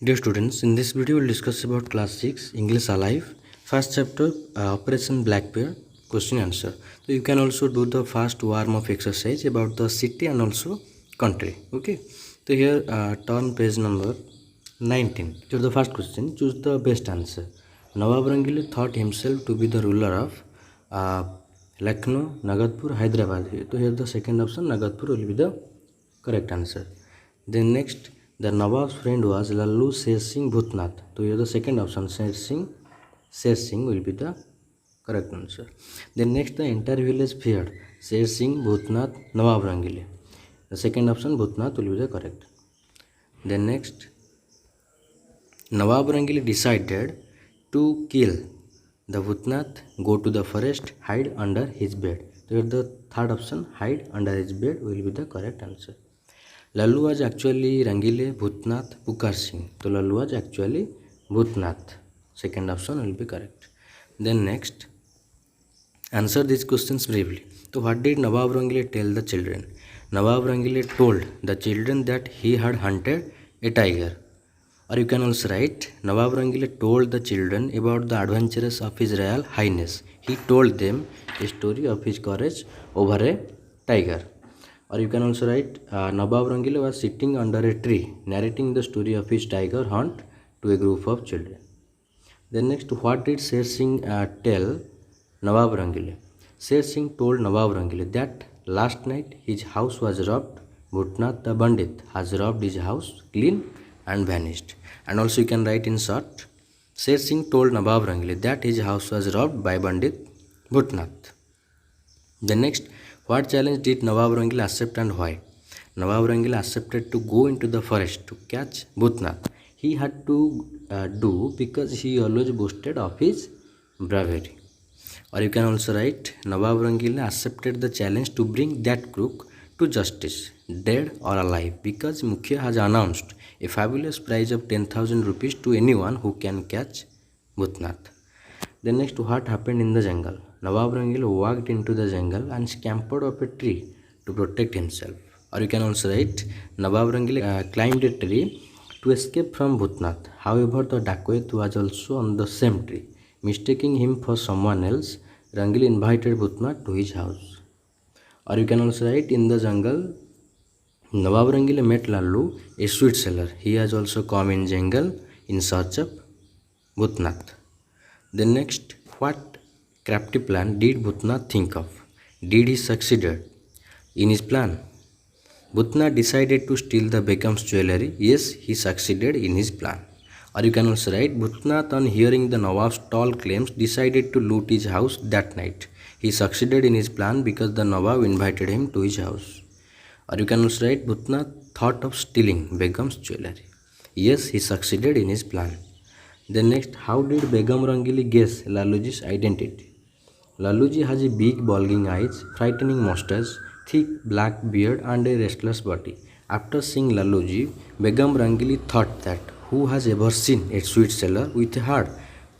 Dear students, in this video we'll discuss about class 6 English Alive, first chapter Operation Black Bear, question answer. So you can also do the first warm up exercise about the city and also country. Okay, so here turn page number 19. So the first question, choose the best answer. Nawab Rangile thought himself to be the ruler of Lucknow, Nagadpur, Hyderabad. So here the second option, Nagadpur, will be the correct answer. Then next, the Nawab's friend was Lallu Sher Singh Bhutnath. So here the second option, Sher Singh will be the correct answer. Then next, the entire village feared Sher Singh Bhutnath Nawab Rangile. The second option, Bhutnath, will be the correct. Then next, Nawab Rangile decided to kill the Bhutnath, go to the forest, hide under his bed. So here the third option, hide under his bed, will be the correct answer. Lallu was actually Rangile Bhutnath Pukar Singh. So Lallu was actually Bhutnath. Second option will be correct. Then next, answer these questions briefly. So what did Nawab Rangile tell the children? Nawab Rangile told the children that he had hunted a tiger. Or you can also write, Nawab Rangile told the children about the adventures of His Royal Highness. He told them a story of his courage over a tiger. Or you can also write, Nawab Rangile was sitting under a tree narrating the story of his tiger hunt to a group of children. Then next, what did Sher Singh tell Nawab Rangile? Sher Singh told Nawab Rangile that last night his house was robbed. Bhutnath the Bandit has robbed his house clean and vanished. And also you can write in short, Sher Singh told Nawab Rangile that his house was robbed by Bandit Bhutnath. The next, what challenge did Nawab Rangile accept and why? Nawab Rangile accepted to go into the forest to catch Bhutnath. He had to do because he always boasted of his bravery. Or you can also write, Nawab Rangile accepted the challenge to bring that crook to justice, dead or alive, because Mukhya has announced a fabulous prize of 10,000 rupees to anyone who can catch Bhutnath. Then next, what happened in the jungle? Nawab Rangile walked into the jungle and scampered up a tree to protect himself. Or you can also write, Nawab Rangile climbed a tree to escape from Bhutnath. However, the dacoit was also on the same tree. Mistaking him for someone else, Rangile invited Bhutnath to his house. Or you can also write, in the jungle, Nawab Rangile met Lallu, a sweet seller. He has also come in jungle in search of Bhutnath. Then next, what crafty plan did Bhutnath think of? Did he succeed in his plan? Bhutnath decided to steal the Begum's jewelry. Yes, he succeeded in his plan. Or you can also write, Bhutnath, on hearing the Nawab's tall claims, decided to loot his house that night. He succeeded in his plan because the Nawab invited him to his house. Or you can also write, Bhutnath thought of stealing Begum's jewelry. Yes, he succeeded in his plan. Then next, how did Begum Rangile guess Lalluji's identity? Lalluji has a big bulging eyes, frightening mustache, thick black beard and a restless body. After seeing Lalluji, Begum Rangile thought that who has ever seen a sweet seller with a hard,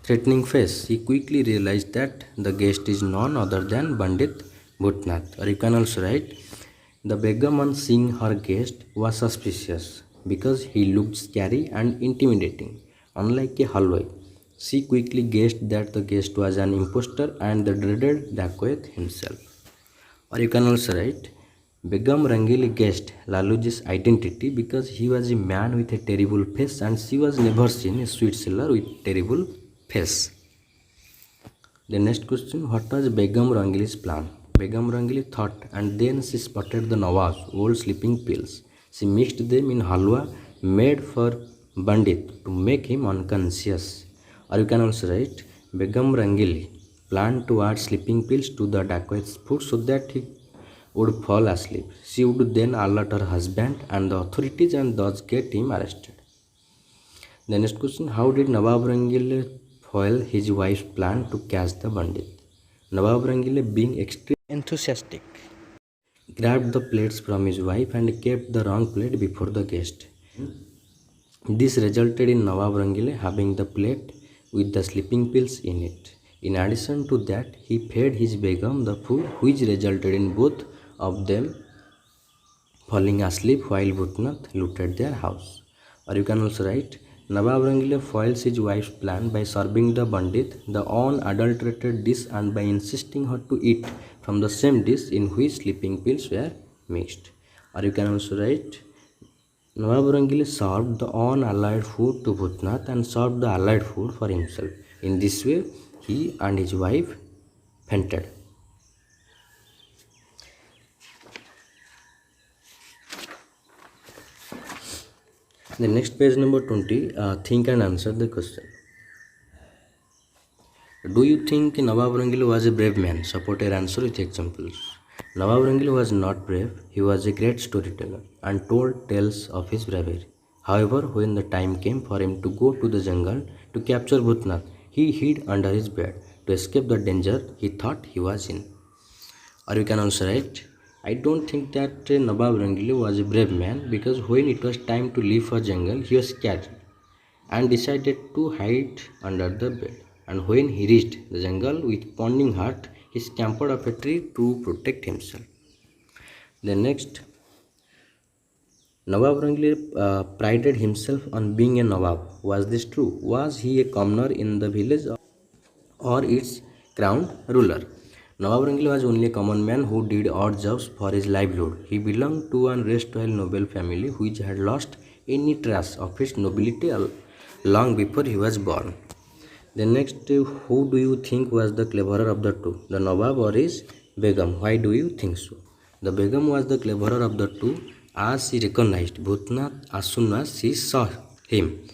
threatening face? He quickly realized that the guest is none other than Bandit Bhutnath. Or you can also write, the Begum on seeing her guest was suspicious because he looked scary and intimidating. Unlike a halwai, she quickly guessed that the guest was an impostor and the dreaded dacoit himself. Or you can also write, Begum Rangile guessed Lalluji's identity because he was a man with a terrible face and she was never seen a sweet seller with terrible face. The next question, what was Begum Rangile's plan? Begum Rangile thought and then she spotted the Nawab's old sleeping pills. She mixed them in halwa made for Bandit to make him unconscious. Or you can also write, Begum Rangile planned to add sleeping pills to the dacoit's food so that he would fall asleep. She would then alert her husband and the authorities and thus get him arrested. The next question, how did Nawab Rangile foil his wife's plan to catch the bandit? Nawab Rangile, being extremely enthusiastic, grabbed the plates from his wife and kept the wrong plate before the guest. This resulted in Nawab Rangile having the plate with the sleeping pills in it. In addition to that, he fed his Begum the food, which resulted in both of them falling asleep while Bhutnath looted their house. Or you can also write, Nawab Rangile foils his wife's plan by serving the bandit the unadulterated dish and by insisting her to eat from the same dish in which sleeping pills were mixed. Or you can also write Nawab Rangile served the unallied food to Bhutnath and served the allied food for himself. In this way, he and his wife fainted. The next page number 20, think and answer the question. Do you think Nawab Rangile was a brave man? Support your answer with examples. Nawab Rangile was not brave, he was a great storyteller and told tales of his bravery. However, when the time came for him to go to the jungle to capture Bhutnath, he hid under his bed to escape the danger he thought he was in. Or you can also write, I don't think that Nawab Rangile was a brave man because when it was time to leave for jungle, he was scared and decided to hide under the bed. And when he reached the jungle with pounding heart, he scampered up a tree to protect himself. Then next, Nawab Rangile prided himself on being a Nawab. Was this true? Was he a commoner in the village or its crown ruler? Nawab Rangile was only a common man who did odd jobs for his livelihood. He belonged to an erstwhile noble family which had lost any trace of its nobility long before he was born. Then next, who do you think was the cleverer of the two, the Nawab or his Begum? Why do you think so? The Begum was the cleverer of the two as she recognized Bhutnath as soon as she saw him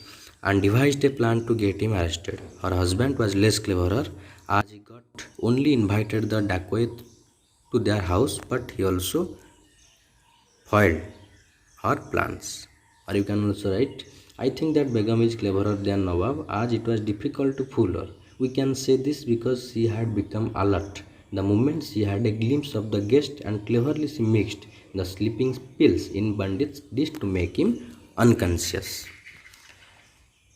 and devised a plan to get him arrested. Her husband was less cleverer as he got only invited the dacoit to their house, but he also foiled her plans. Or you can also write, I think that Begum is cleverer than Nawab as it was difficult to fool her. We can say this because she had become alert the moment she had a glimpse of the guest and cleverly she mixed the sleeping pills in bandit's dish to make him unconscious.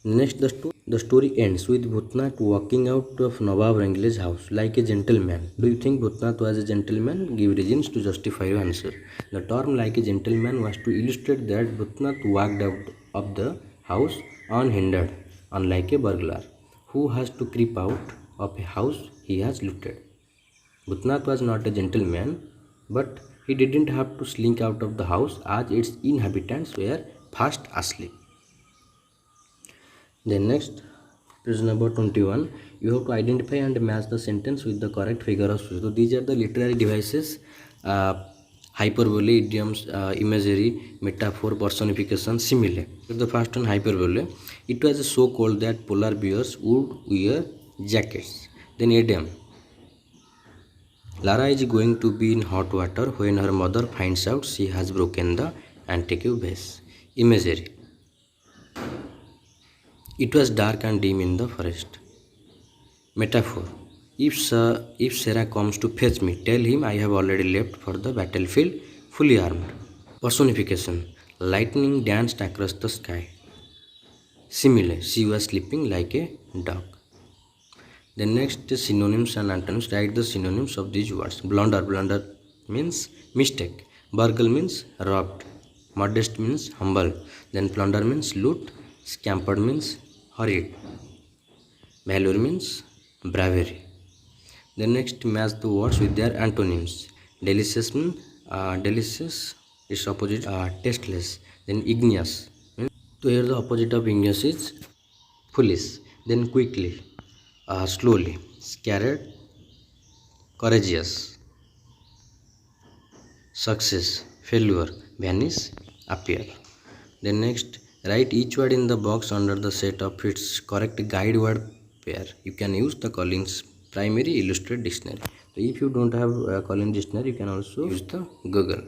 Next, the story ends with Bhutnath walking out of Nawab Rangile's house like a gentleman. Do you think Bhutnath was a gentleman? Give reasons to justify your answer. The term like a gentleman was to illustrate that Bhutnath walked out of the house unhindered, unlike a burglar who has to creep out of a house he has looted. Bhutnath was not a gentleman, but he didn't have to slink out of the house as its inhabitants were fast asleep. Then next, page number 21, you have to identify and match the sentence with the correct figure of speech. So these are the literary devices, hyperbole, idioms, imagery, metaphor, personification, simile. So the first one, hyperbole. It was so cold that polar bears would wear jackets. Then idiom. Lara is going to be in hot water when her mother finds out she has broken the antique vase. Imagery. It was dark and dim in the forest. Metaphor. If Sarah comes to fetch me, tell him I have already left for the battlefield fully armed. Personification. Lightning danced across the sky. Simile. She was sleeping like a dog. The next synonyms and antonyms. Write the synonyms of these words. Blunder. Blunder means mistake. Burgle means robbed. Modest means humble. Then plunder means loot. Scampered means hurried. Valor means bravery. The next match the words with their antonyms. Delicious means delicious. Its opposite tasteless. Then igneous. So here the opposite of igneous is foolish. Then quickly, slowly, scared, courageous, success, failure, vanish, appear. Then next, write each word in the box under the set of its correct guide word pair. You can use the Collins Primary Illustrated Dictionary. So if you don't have Collins Dictionary, you can also use the Google.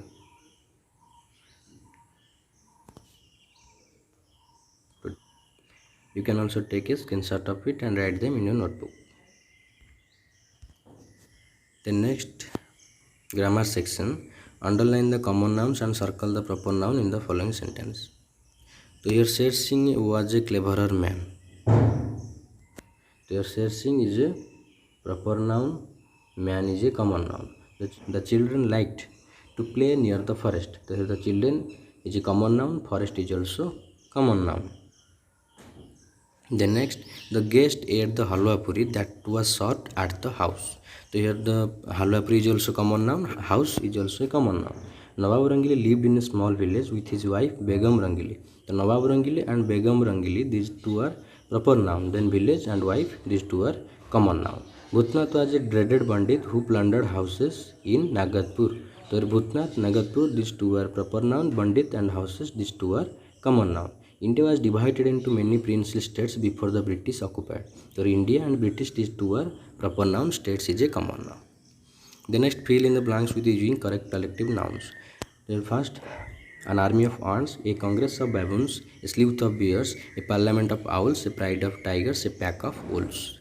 You can also take a screenshot of it and write them in your notebook. The next grammar section, underline the common nouns and circle the proper noun in the following sentence. So here Sher Singh was a cleverer man. So here Sher Singh is a proper noun, man is a common noun. The children liked to play near the forest. So here the children is a common noun, forest is also common noun. Then next, the guest ate the halwa puri that was served at the house. So here the halwa puri is also common noun, house is also a common noun. Nawab Rangili lived in a small village with his wife Begum Rangili. The Nawab Rangili and Begum Rangili, these two are proper noun. Then village and wife, these two are common noun. Bhutnath was a dreaded bandit who plundered houses in Nagadpur. So Bhutnath, Nagadpur, these two are proper noun. Bandit and houses, these two are common noun. India was divided into many princely states before the British occupied. So India and British, these two are proper noun. States is a common noun. The next, fill in the blanks with using correct collective nouns. Then first, an army of ants, a congress of baboons, a sleuth of bears, a parliament of owls, a pride of tigers, a pack of wolves.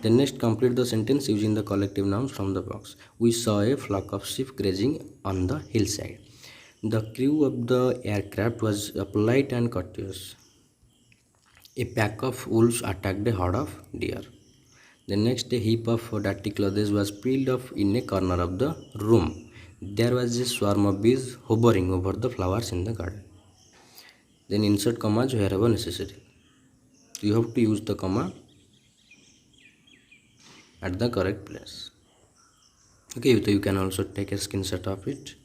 Then next, complete the sentence using the collective nouns from the box. We saw a flock of sheep grazing on the hillside. The crew of the aircraft was polite and courteous. A pack of wolves attacked a herd of deer. The next, a heap of dirty clothes was peeled off in a corner of the room. There was a swarm of bees hovering over the flowers in the garden. Then insert commas wherever necessary. So you have to use the comma at the correct place. Okay, so you can also take a screenshot of it.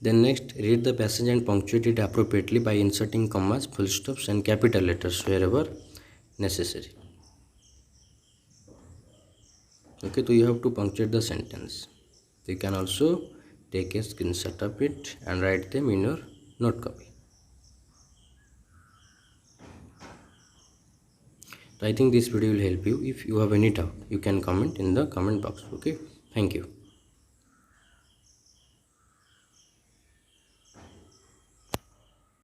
Then next, read the passage and punctuate it appropriately by inserting commas, full stops and capital letters wherever necessary. Okay, so you have to punctuate the sentence. You can also take a screenshot of it and write them in your note copy. So I think this video will help you. If you have any doubt, you can comment in the comment box. Okay, thank you.